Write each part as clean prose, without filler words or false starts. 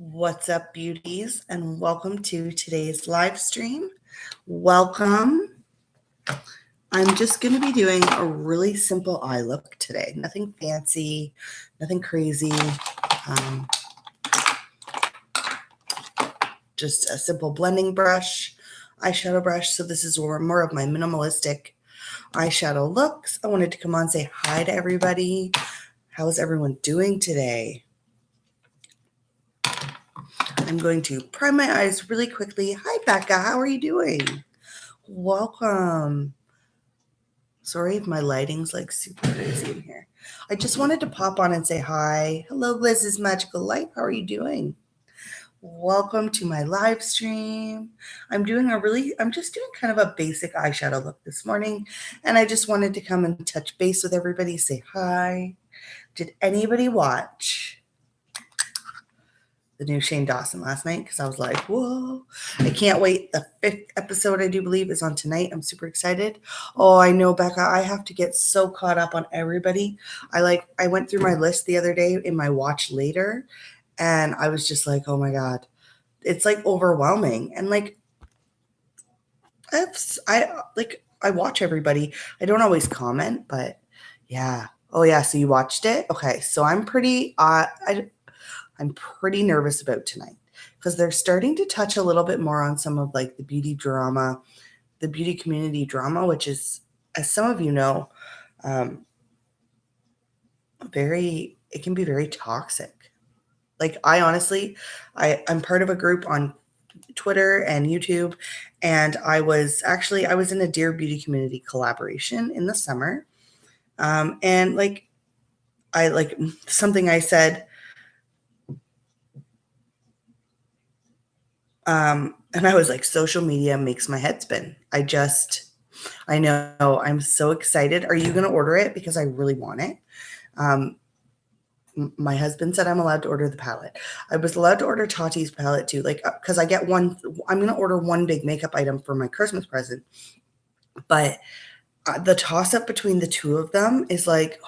What's up, beauties, and welcome to today's live stream. Welcome. I'm just going to be doing a really simple eye look today. Nothing fancy, nothing crazy. Just a simple blending brush, eyeshadow brush. So this is more of my minimalistic eyeshadow looks. I wanted to come on and say hi to everybody. How's everyone doing today? I'm going to prime my eyes really quickly. Hi, Becca. How are you doing? Welcome. Sorry if my lighting's like super crazy in here. I just wanted to pop on and say hi. Hello, Liz's Magical Light. How are you doing? Welcome to my live stream. I'm just doing kind of a basic eyeshadow look this morning. And I just wanted to come and touch base with everybody, say hi. Did anybody watch the new Shane Dawson last night? Because I was like, whoa, I can't wait. The 5th episode, I do believe, is on tonight. I'm super excited. Oh, I know, Becca, I have to get so caught up on everybody. I went through my list the other day in my watch later, and I was just like, oh my God, it's like overwhelming. And like, I watch everybody. I don't always comment, but yeah. Oh yeah, so you watched it? Okay, so I'm pretty nervous about tonight because they're starting to touch a little bit more on some of like the beauty drama, the beauty community drama, which is, as some of you know, it can be very toxic. Like I'm part of a group on Twitter and YouTube, and I was in a Dear Beauty Community collaboration in the summer. And something I said, and I was like, social media makes my head spin. I know, I'm so excited. Are you going to order it? Because I really want it. My husband said I'm allowed to order the palette. I was allowed to order Tati's palette too, because I get one. I'm going to order one big makeup item for my Christmas present. But the toss up between the two of them is like,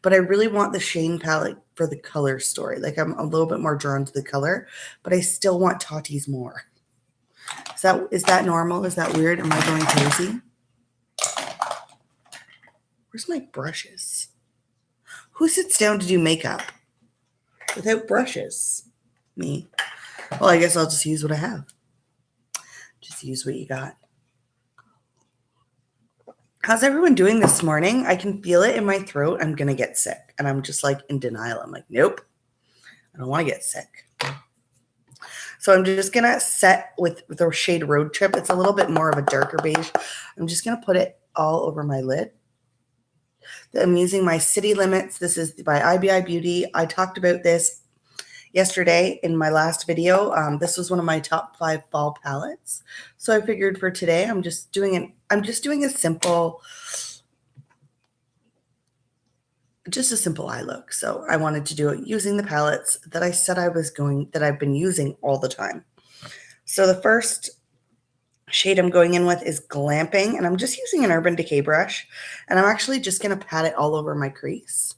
but I really want the Shane palette for the color story. Like I'm a little bit more drawn to the color, but I still want Tati's more. Is that normal? Is that weird? Am I going crazy? Where's my brushes? Who sits down to do makeup without brushes? Me. Well, I guess I'll just use what I have. Just use what you got. How's everyone doing this morning? I can feel it in my throat. I'm going to get sick. And I'm just like in denial. I'm like, nope, I don't want to get sick. So I'm just going to set with the shade Road Trip. It's a little bit more of a darker beige. I'm just going to put it all over my lid. I'm using my City Limits. This is by Up Beauty. I talked about this yesterday in my last video. This was one of my top 5 fall palettes. So I figured for today, I'm just doing a simple eye look. So I wanted to do it using the palettes that I said that I've been using all the time. So the first shade I'm going in with is Glamping, and I'm just using an Urban Decay brush, and I'm actually just going to pat it all over my crease.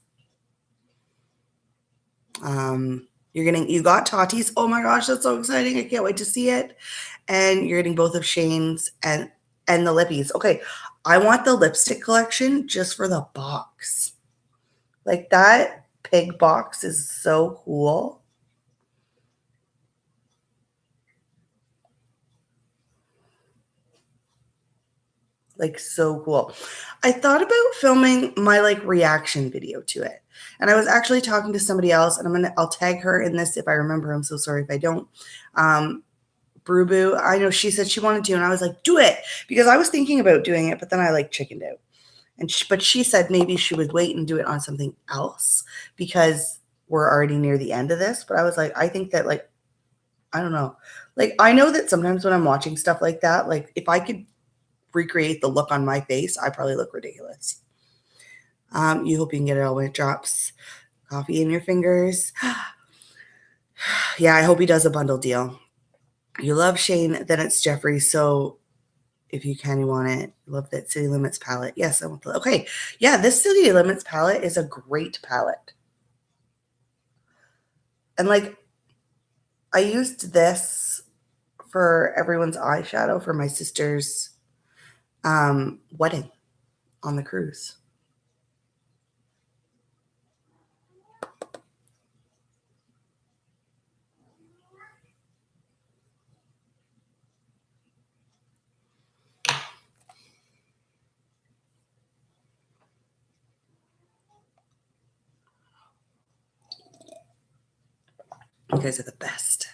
You got Tati's. Oh my gosh, that's so exciting. I can't wait to see it. And you're getting both of Shane's and the lippies. Okay, I want the lipstick collection just for the box. Like that pig box is so cool. Like so cool. I thought about filming my reaction video to it. And I was actually talking to somebody else, and I'll tag her in this if I remember. I'm so sorry if I don't. Brew Boo, I know she said she wanted to, and I was like, do it, because I was thinking about doing it, but then I chickened out. But she said maybe she would wait and do it on something else because we're already near the end of this. But I was like, I think that I don't know. I know that sometimes when I'm watching stuff like that, if I could recreate the look on my face, I probably look ridiculous. You hope you can get it all when it drops. Coffee in your fingers. Yeah, I hope he does a bundle deal. You love Shane, then it's Jeffrey. So if you can, you want it. Love that City Limits palette. Yes, I want the. Okay, yeah, this City Limits palette is a great palette. And I used this for everyone's eyeshadow for my sister's wedding on the cruise. You guys are the best.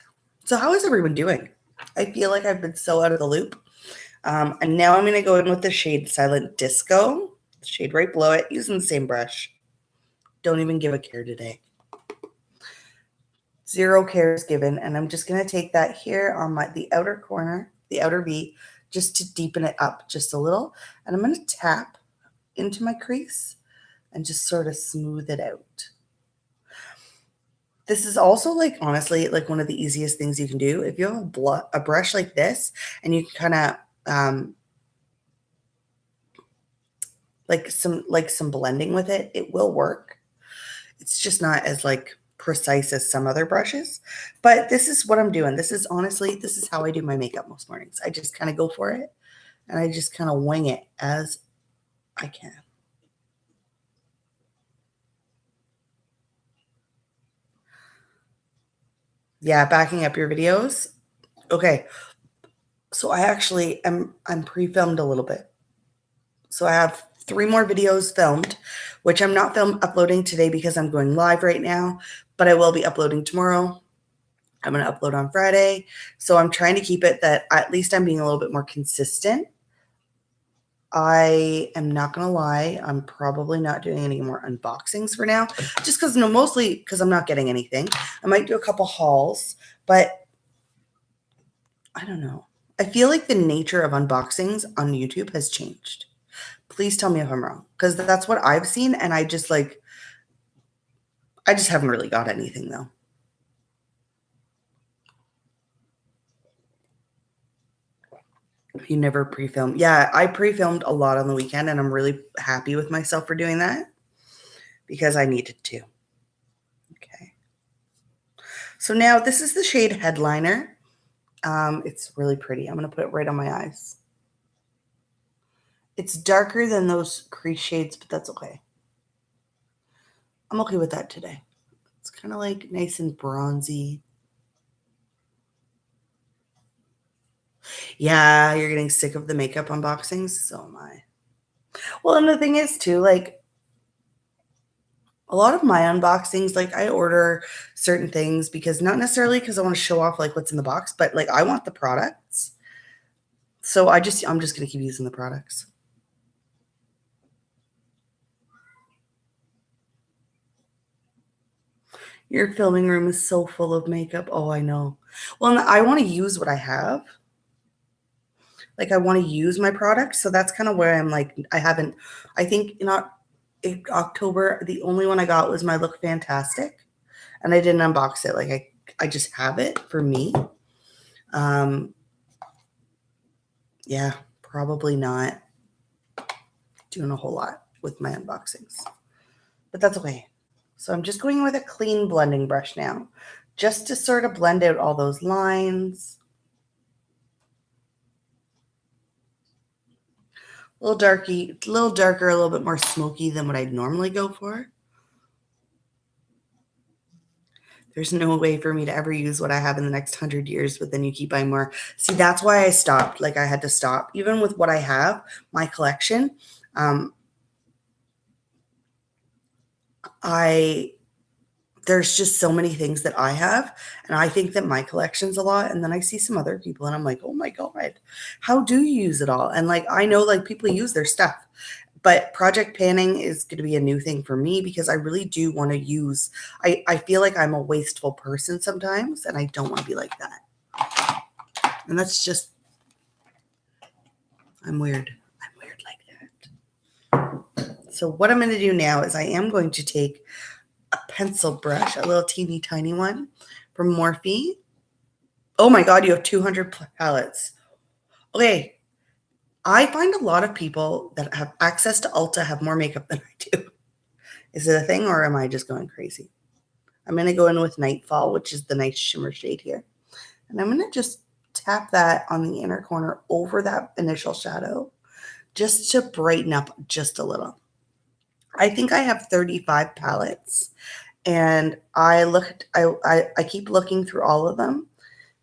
So how is everyone doing? I feel like I've been so out of the loop. And now I'm going to go in with the shade Silent Disco, the shade right below it, using the same brush. Don't even give a care today. Zero cares given. And I'm just going to take that here on the outer corner, the outer V, just to deepen it up just a little. And I'm going to tap into my crease and just sort of smooth it out. This is also like, honestly, like one of the easiest things you can do. If you have a brush like this and you can kind of like some blending with it, it will work. It's just not as like precise as some other brushes, but this is what I'm doing. This is honestly, this is how I do my makeup most mornings. I just kind of go for it and I just kind of wing it as I can. Yeah, backing up your videos. Okay. So I actually I'm pre-filmed a little bit. So I have 3 more videos filmed, which I'm not uploading today because I'm going live right now, but I will be uploading tomorrow. I'm going to upload on Friday. So I'm trying to keep it that at least I'm being a little bit more consistent. I am not going to lie. I'm probably not doing any more unboxings for now, just because, no, mostly because I'm not getting anything. I might do a couple hauls, but I don't know. I feel like the nature of unboxings on YouTube has changed. Please tell me if I'm wrong, because that's what I've seen, and I just haven't really got anything though. You never pre-filmed. Yeah, I pre-filmed a lot on the weekend, and I'm really happy with myself for doing that because I needed to. Okay. So now this is the shade Headliner. It's really pretty. I'm going to put it right on my eyes. It's darker than those crease shades, but that's okay. I'm okay with that today. It's kind of like nice and bronzy. Yeah, you're getting sick of the makeup unboxings? So am I. Well, and the thing is too, like a lot of my unboxings, like I order certain things because not necessarily because I want to show off like what's in the box, but like I want the products. So I'm just going to keep using the products. Your filming room is so full of makeup. Oh, I know. Well, and I want to use what I have. Like I want to use my products. So that's kind of where I'm like, I think in October, the only one I got was my Look Fantastic. And I didn't unbox it. Like I just have it for me. Yeah, probably not doing a whole lot with my unboxings, but that's okay. So I'm just going with a clean blending brush now, just to sort of blend out all those lines. A little darky, a little darker, a little bit more smoky than what I'd normally go for. There's no way for me to ever use what I have in the next 100 years, but then you keep buying more. See, that's why I stopped. Like I had to stop. Even with what I have, my collection, there's just so many things that I have, and I think that my collection's a lot, and then I see some other people and I'm like, oh my God, how do you use it all? And like, I know like people use their stuff, but project panning is going to be a new thing for me because I really do want to use, I feel like I'm a wasteful person sometimes, and I don't want to be like that. And that's just, I'm weird. I'm weird like that. So what I'm going to do now is I am going to take a pencil brush, a little teeny tiny one from Morphe. Oh my God, you have 200 palettes. Okay, I find a lot of people that have access to Ulta have more makeup than I do. Is it a thing or am I just going crazy? I'm going to go in with Nightfall, which is the nice shimmer shade here. And I'm going to just tap that on the inner corner over that initial shadow just to brighten up just a little. I think I have 35 palettes, and I keep looking through all of them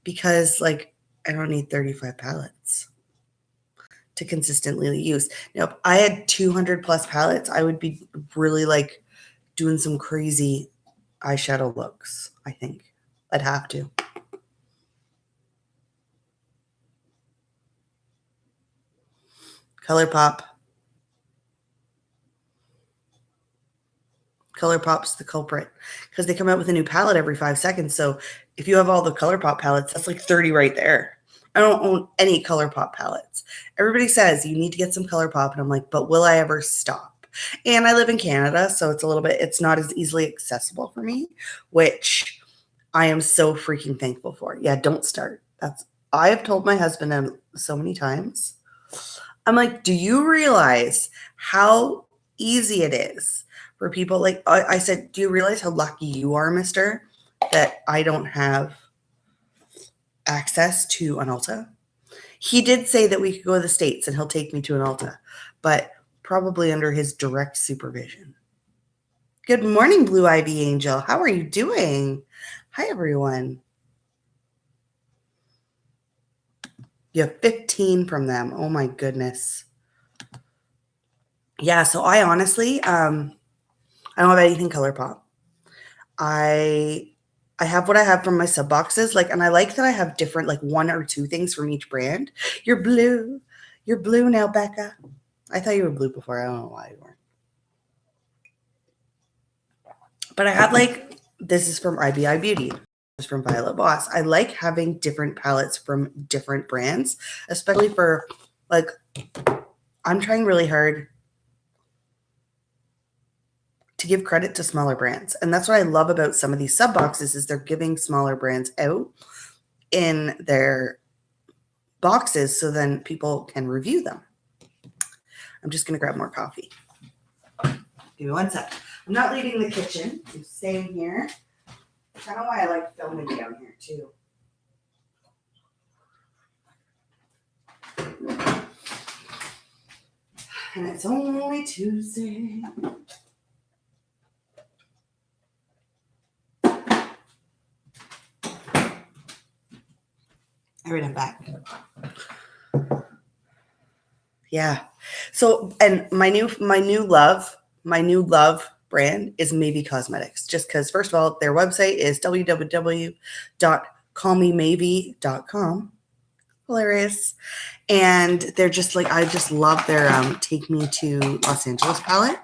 because like I don't need 35 palettes to consistently use. Now, if I had 200 plus palettes, I would be really like doing some crazy eyeshadow looks. I think I'd have to. ColourPop. ColourPop's the culprit because they come out with a new palette every 5 seconds. So if you have all the ColourPop palettes, that's like 30 right there. I don't own any ColourPop palettes. Everybody says you need to get some ColourPop, and I'm like, but will I ever stop? And I live in Canada, so it's not as easily accessible for me, which I am so freaking thankful for. Yeah, don't start. I have told my husband so many times. I'm like, do you realize how easy it is for people? Like I said, do you realize how lucky you are, mister, that I don't have access to an Ulta? He did say that we could go to the States and he'll take me to an Ulta, but probably under his direct supervision. Good morning, Blue Ivy Angel. How are you doing? Hi, everyone. You have 15 from them. Oh my goodness. Yeah, so I honestly, I don't have anything ColourPop. I have what I have from my sub boxes, like, and I like that I have different, like 1 or 2 things from each brand. You're blue. You're blue now, Becca. I thought you were blue before. I don't know why you weren't. But I have like, this is from Up Beauty. This is from Violet Boss. I like having different palettes from different brands, especially for like, I'm trying really hard to give credit to smaller brands. And that's what I love about some of these sub boxes is they're giving smaller brands out in their boxes so then people can review them. I'm just going to grab more coffee. Give me 1 sec. I'm not leaving the kitchen. I'm staying here. Kind of why I like filming down here too. And it's only Tuesday. All right, I'm back. Yeah. So, and my new love brand is Maybe Cosmetics. Just because, first of all, their website is www.callmemaybe.com. Hilarious. And they're just like, I just love their Take Me to Los Angeles palette.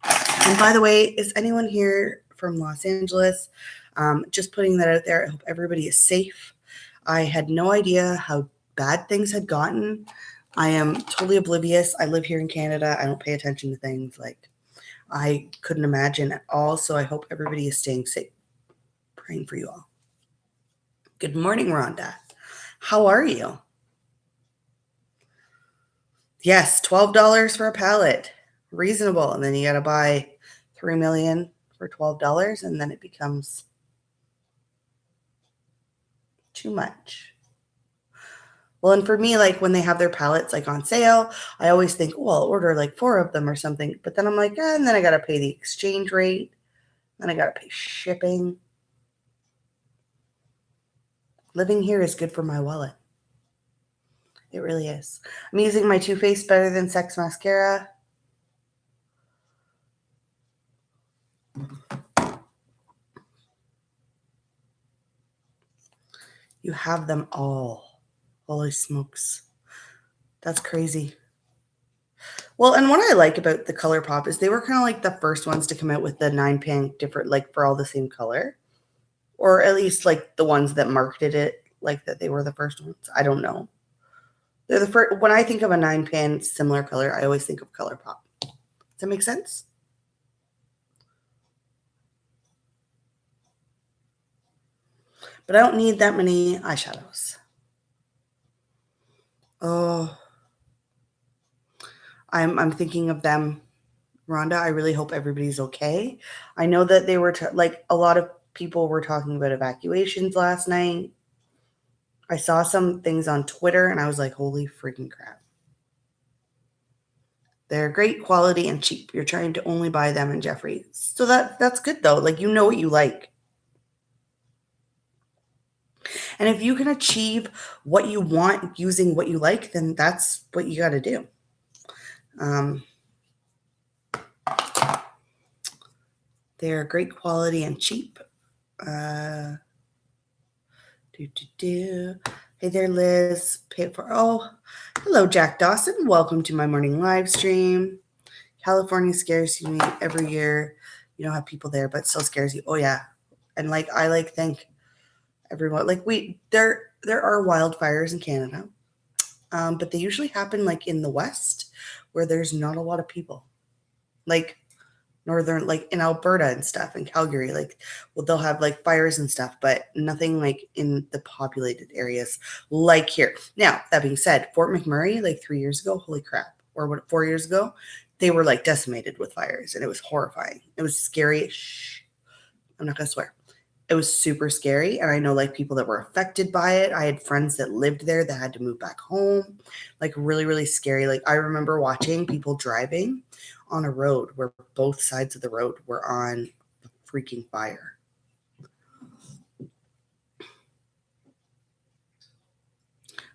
And by the way, is anyone here from Los Angeles? Just putting that out there. I hope everybody is safe. I had no idea how bad things had gotten. I am totally oblivious. I live here in Canada. I don't pay attention to things. Like, I couldn't imagine at all. So I hope everybody is staying safe. Praying for you all. Good morning, Rhonda. How are you? Yes, $12 for a palette. Reasonable. And then you got to buy 3 million for $12, and then it becomes too much. Well, and for me, like when they have their palettes like on sale, I always think, oh, I'll order like 4 of them or something. But then I'm like, and then I got to pay the exchange rate. Then I got to pay shipping. Living here is good for my wallet. It really is. I'm using my Too Faced Better Than Sex mascara. You have them all. Holy smokes. That's crazy. Well, and what I like about the ColourPop is they were kind of like the first ones to come out with the 9-pan different, like for all the same color. Or at least like the ones that marketed it, like that they were the first ones. I don't know. They're the first. When I think of a 9-pan similar color, I always think of ColourPop. Does that make sense? But I don't need that many eyeshadows. Oh, I'm thinking of them Rhonda, I really hope everybody's okay. I know that they were like a lot of people were talking about evacuations last night. I saw some things on Twitter and I was like, holy freaking crap. They're great quality and cheap. You're trying to only buy them in Jeffrey's. So that's good though. Like you know what you like. And if you can achieve what you want using what you like, then that's what you got to do. They're great quality and cheap. Hey there, Liz. Hello, Jack Dawson. Welcome to my morning live stream. California scares you every year. You don't have people there, but still scares you. Oh yeah, and like I think everyone like there are wildfires in Canada, but they usually happen like in the west where there's not a lot of people, like northern, like in Alberta and stuff, and Calgary, like they'll have like fires and stuff, but nothing like in the populated areas like here. Now that being said, Fort McMurray like 3 years ago, holy crap, or what, 4 years ago, they were like decimated with fires, and it was horrifying. It was scary. I'm not gonna swear. It was super scary, and I know like people that were affected by it. I had friends that lived there that had to move back home. Like really, really scary. Like I remember watching people driving on a road where both sides of the road were on freaking fire.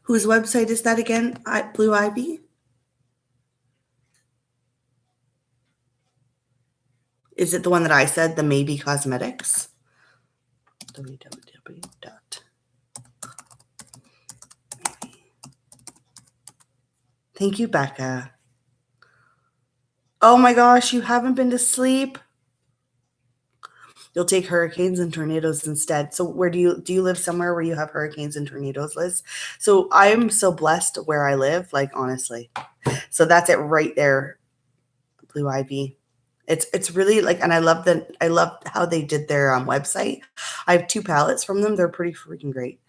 Whose website is that again? Blue Ivy? Is it the one that I said, the Maybe Cosmetics? www. Thank you, Becca. Oh my gosh, you haven't been to sleep? You'll take hurricanes and tornadoes instead. So where do you live somewhere where you have hurricanes and tornadoes, Liz? So I'm so blessed where I live, like honestly. So that's it right there, Blue Ivy. It's really like, and I love how they did their website. I have 2 palettes from them. They're pretty freaking great.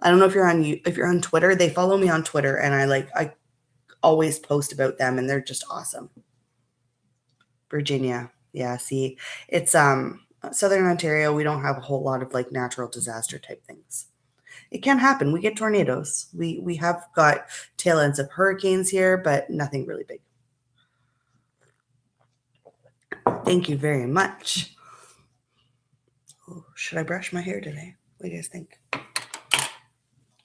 I don't know if you're on Twitter. They follow me on Twitter, and I always post about them, and they're just awesome. Virginia. Yeah, see, it's Southern Ontario. We don't have a whole lot of like natural disaster type things. It can happen. We get tornadoes. We have got tail ends of hurricanes here, but nothing really big. Thank you very much. Oh, should I brush my hair today? What do you guys think?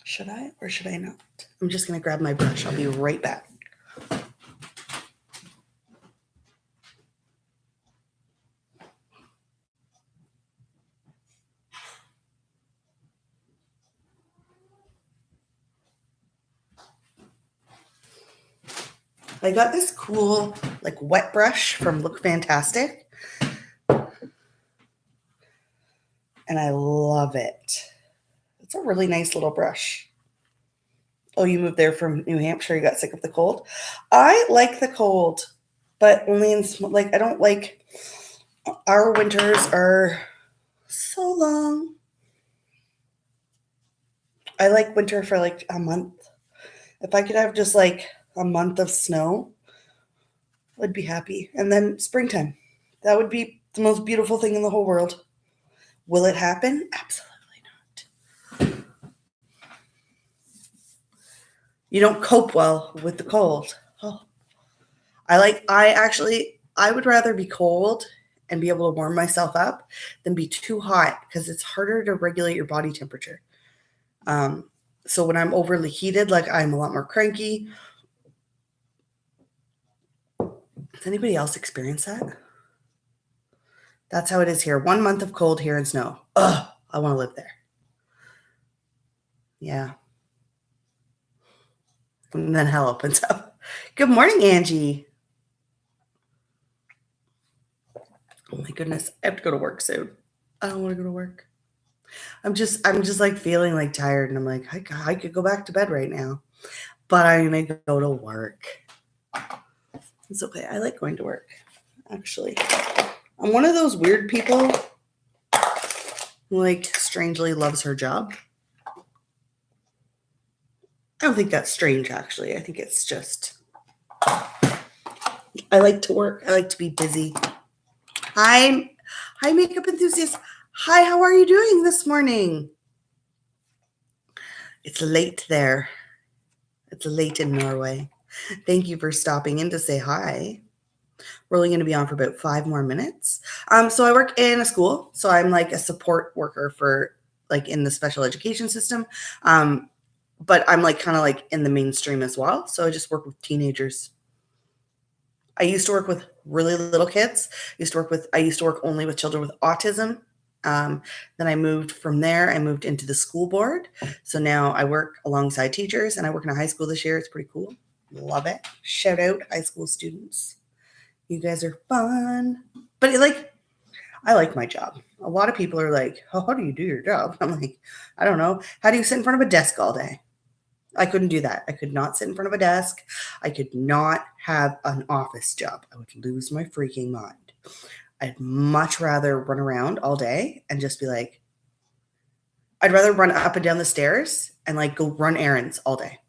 Should I or should I not? I'm just going to grab my brush. I'll be right back. I got this cool like wet brush from Look Fantastic, and I love it. It's a really nice little brush. Oh, you moved there from New Hampshire. You got sick of the cold. I like the cold, but only in like I don't like. Our winters are so long. I like winter for like a month. If I could have just like a month of snow, I'd be happy. And then springtime. That would be the most beautiful thing in the whole world. Will it happen? Absolutely not. You don't cope well with the cold. Oh. I would rather be cold and be able to warm myself up than be too hot because it's harder to regulate your body temperature. So when I'm overly heated, like I'm a lot more cranky. Does anybody else experience that? That's how it is here. 1 month of cold here and snow. Ugh, I want to live there. Yeah. And then hell opens up. Good morning, Angie. Oh my goodness. I have to go to work soon. I don't want to go to work. I'm just like feeling like tired, and I'm like, I could go back to bed right now, but I'm going to go to work. It's okay. I like going to work, actually. I'm one of those weird people who like strangely loves her job. I don't think that's strange, actually. I think it's just I like to work. I like to be busy. Hi, hi, makeup enthusiast. Hi, how are you doing this morning? It's late there. It's late in Norway. Thank you for stopping in to say hi. We're only going to be on for about 5 more minutes. So I work in a school. So I'm like a support worker for like in the special education system. But I'm like kind of like in the mainstream as well. So I just work with teenagers. I used to work with really little kids. I used to work only with children with autism. Then I moved from there. I moved into the school board. So now I work alongside teachers and I work in a high school this year. It's pretty cool. Love it. Shout out high school students. You guys are fun. But I like my job. A lot of people are like, oh, how do you do your job? I'm like, I don't know. How do you sit in front of a desk all day? I couldn't do that. I could not sit in front of a desk. I could not have an office job. I would lose my freaking mind. I'd much rather run around all day and just be like, I'd rather run up and down the stairs and like go run errands all day.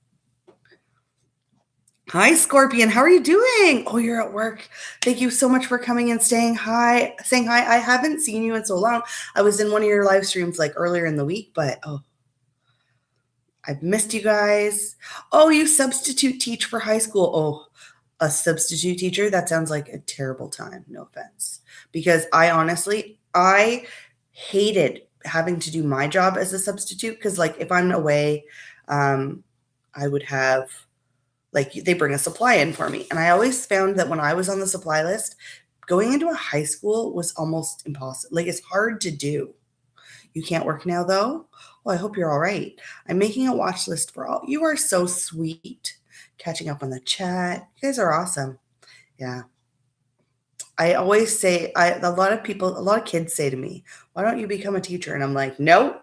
Hi, Scorpion. How are you doing? Oh, you're at work. Thank you so much for coming and saying hi. I haven't seen you in so long. I was in one of your live streams like earlier in the week, but I've missed you guys. Oh, you substitute teach for high school. Oh, a substitute teacher? That sounds like a terrible time. No offense. Because I hated having to do my job as a substitute because like if I'm away, I would have like they bring a supply in for me. And I always found that when I was on the supply list, going into a high school was almost impossible. Like it's hard to do. You can't work now though? Well, I hope you're all right. I'm making a watch list for all. You are so sweet. Catching up on the chat. You guys are awesome. Yeah. I always say a lot of kids say to me, why don't you become a teacher? And I'm like, no.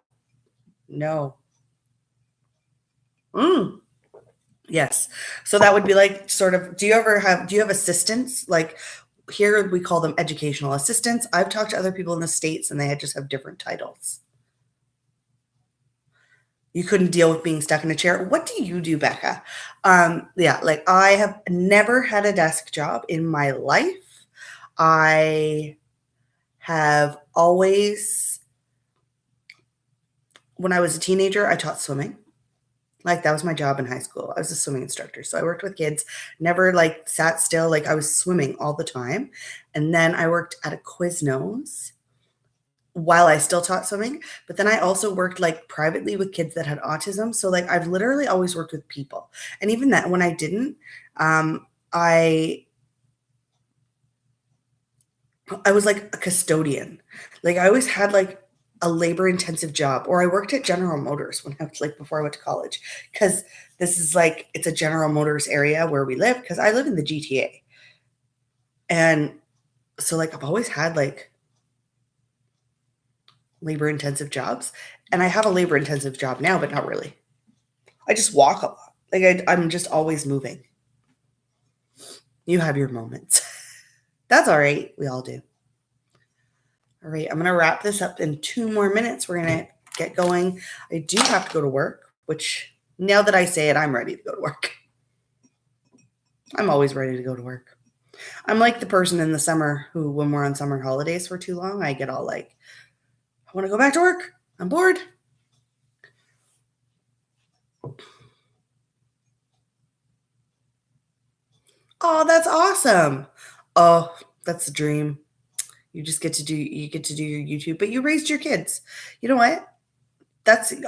Mm. Yes. So that would be like sort of, do you have assistants? Like here we call them educational assistants. I've talked to other people in the States and they just have different titles. You couldn't deal with being stuck in a chair. What do you do, Becca? Yeah, like I have never had a desk job in my life. I have always, when I was a teenager, I taught swimming. Like that was my job in high school. I was a swimming instructor. So I worked with kids, never like sat still. Like I was swimming all the time. And then I worked at a Quiznos while I still taught swimming, but then I also worked like privately with kids that had autism. So like I've literally always worked with people. And even that when I didn't, I was like a custodian. Like I always had like a labor intensive job, or I worked at General Motors when I was like before I went to college. Cause this is like it's a General Motors area where we live because I live in the GTA. And so like I've always had like labor intensive jobs. And I have a labor intensive job now, but not really. I just walk a lot. Like I'm just always moving. You have your moments. That's all right. We all do. All right. I'm going to wrap this up in 2 more minutes. We're going to get going. I do have to go to work, which now that I say it, I'm ready to go to work. I'm always ready to go to work. I'm like the person in the summer who, when we're on summer holidays for too long, I get all like, I want to go back to work. I'm bored. Oh, that's awesome. Oh, that's the dream. You get to do your YouTube, but you raised your kids. You know what?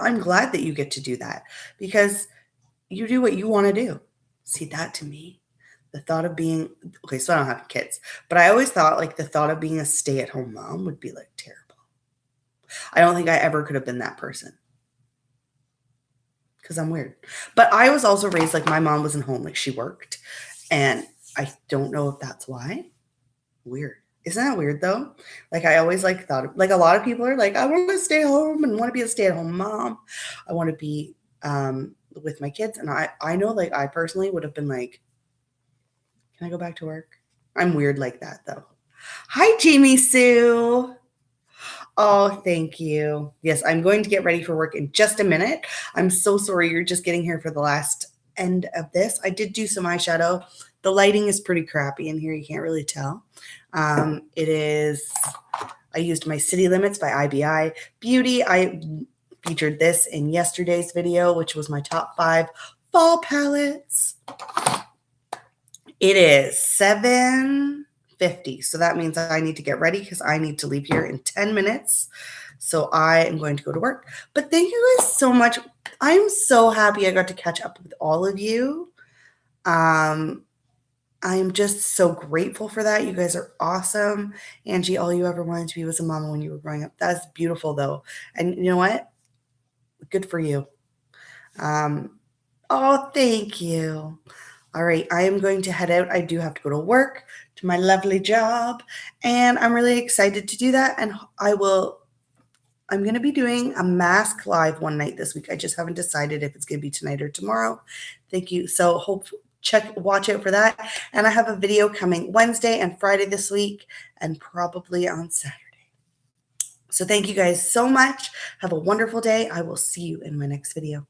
I'm glad that you get to do that because you do what you want to do. See, that to me, the thought of being okay, so I don't have kids, but I always thought like the thought of being a stay-at-home mom would be like terrible. I don't think I ever could have been that person because I'm weird. But I was also raised like my mom wasn't home, like she worked. And I don't know if that's why. Weird. Isn't that weird though? Like I always like thought like a lot of people are like, I want to stay home and want to be a stay-at-home mom. I want to be with my kids. And I know like I personally would have been like, can I go back to work? I'm weird like that though. Hi, Jamie Sue. Oh, thank you. Yes, I'm going to get ready for work in just a minute. I'm so sorry you're just getting here for the last end of this. I did do some eyeshadow. The lighting is pretty crappy in here. You can't really tell. I used my City Limits by IBI Beauty. I featured this in yesterday's video, which was my top 5 fall palettes. It is 7:50, so that means I need to get ready because I need to leave here in 10 minutes. So I am going to go to work. But thank you guys so much. I'm so happy I got to catch up with all of you. I am just so grateful for that. You guys are awesome. Angie, all you ever wanted to be was a mama when you were growing up. That's beautiful, though. And you know what? Good for you. Oh, thank you. All right, I am going to head out. I do have to go to work, to my lovely job, and I'm really excited to do that. And I'm going to be doing a mask live one night this week. I just haven't decided if it's going to be tonight or tomorrow. Thank you. So watch out for that. And I have a video coming Wednesday and Friday this week, and probably on Saturday. So thank you guys so much. Have a wonderful day. I will see you in my next video.